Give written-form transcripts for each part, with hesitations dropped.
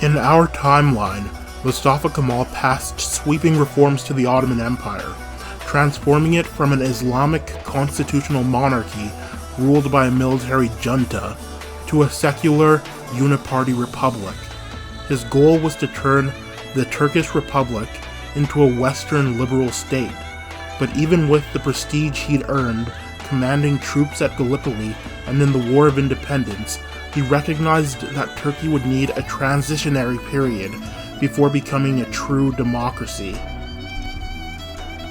In our timeline, Mustafa Kemal passed sweeping reforms to the Ottoman Empire, transforming it from an Islamic constitutional monarchy ruled by a military junta to a secular uniparty republic. His goal was to turn the Turkish Republic into a Western liberal state, but even with the prestige he'd earned commanding troops at Gallipoli and in the War of Independence, he recognized that Turkey would need a transitionary period before becoming a true democracy.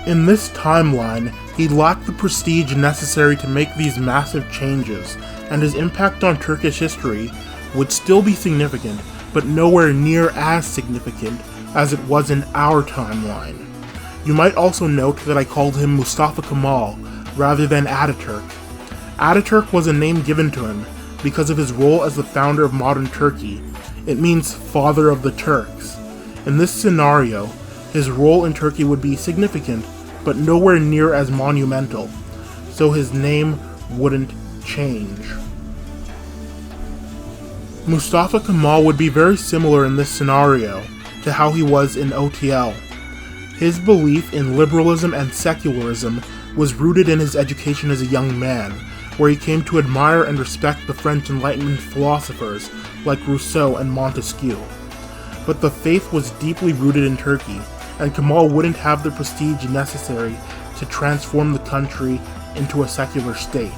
In this timeline, he lacked the prestige necessary to make these massive changes, and his impact on Turkish history would still be significant, but nowhere near as significant as it was in our timeline. You might also note that I called him Mustafa Kemal rather than Ataturk. Ataturk was a name given to him because of his role as the founder of modern Turkey. It means father of the Turks. In this scenario, his role in Turkey would be significant, but nowhere near as monumental, so his name wouldn't change. Mustafa Kemal would be very similar in this scenario to how he was in OTL. His belief in liberalism and secularism was rooted in his education as a young man, where he came to admire and respect the French Enlightenment philosophers like Rousseau and Montesquieu. But the faith was deeply rooted in Turkey, and Kemal wouldn't have the prestige necessary to transform the country into a secular state.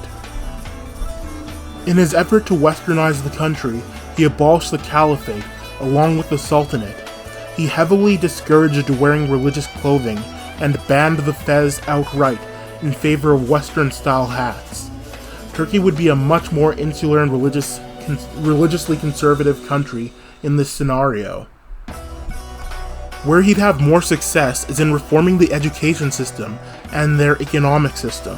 In his effort to westernize the country, he abolished the caliphate along with the sultanate. He heavily discouraged wearing religious clothing and banned the fez outright in favor of Western-style hats. Turkey would be a much more insular and religiously conservative country in this scenario. Where he'd have more success is in reforming the education system and their economic system.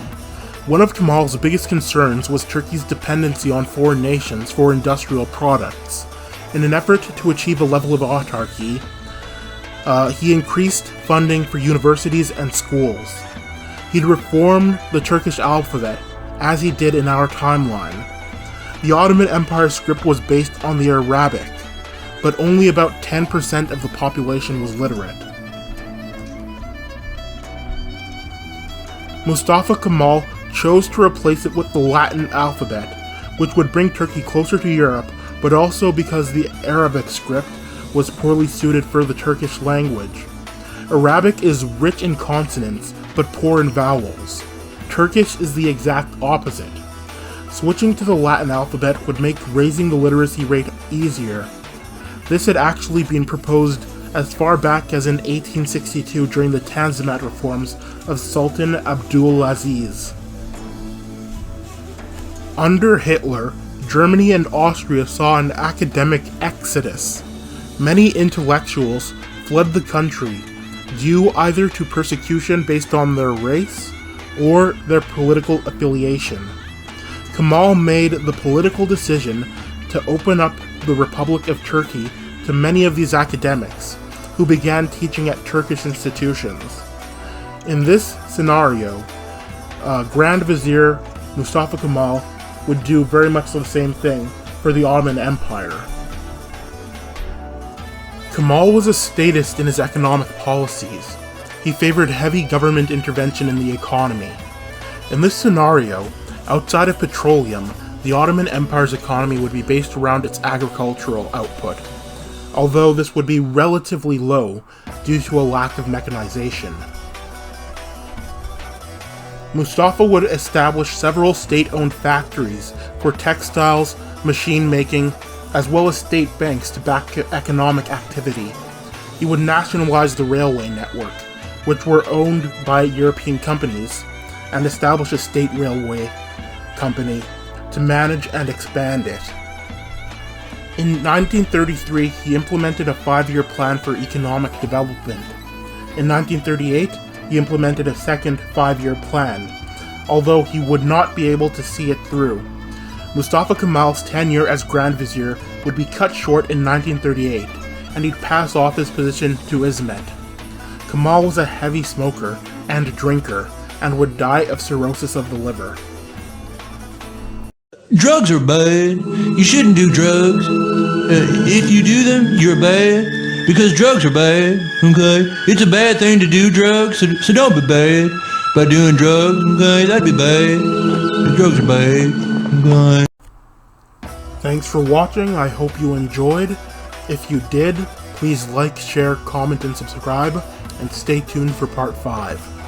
One of Kemal's biggest concerns was Turkey's dependency on foreign nations for industrial products. In an effort to achieve a level of autarky, he increased funding for universities and schools. He'd reformed the Turkish alphabet, as he did in our timeline. The Ottoman Empire script was based on the Arabic, but only about 10% of the population was literate. Mustafa Kemal chose to replace it with the Latin alphabet, which would bring Turkey closer to Europe, but also because the Arabic script was poorly suited for the Turkish language. Arabic is rich in consonants, but poor in vowels. Turkish is the exact opposite. Switching to the Latin alphabet would make raising the literacy rate easier. This had actually been proposed as far back as in 1862 during the Tanzimat reforms of Sultan Abdulaziz. Under Hitler, Germany and Austria saw an academic exodus. Many intellectuals fled the country, due either to persecution based on their race or their political affiliation. Kemal made the political decision to open up the Republic of Turkey to many of these academics, who began teaching at Turkish institutions. In this scenario, Grand Vizier Mustafa Kemal would do very much the same thing for the Ottoman Empire. Kemal was a statist in his economic policies. He favored heavy government intervention in the economy. In this scenario, outside of petroleum, the Ottoman Empire's economy would be based around its agricultural output, although this would be relatively low due to a lack of mechanization. Mustafa would establish several state-owned factories for textiles, machine making, as well as state banks to back economic activity. He would nationalize the railway network, which were owned by European companies, and establish a state railway company to manage and expand it. In 1933, he implemented a 5-year plan for economic development. In 1938, he implemented a second 5-year plan, although he would not be able to see it through. Mustafa Kemal's tenure as Grand Vizier would be cut short in 1938, and he'd pass off his position to Ismet. Kemal was a heavy smoker and drinker, and would die of cirrhosis of the liver. Drugs are bad. You shouldn't do drugs. if you do them, you're bad, because drugs are bad, okay? It's a bad thing to do drugs, so don't be bad by doing drugs, okay? That'd be bad. The drugs are bad, okay? Thanks for watching, I hope you enjoyed. If you did, please like, share, comment, and subscribe, and stay tuned for part 5.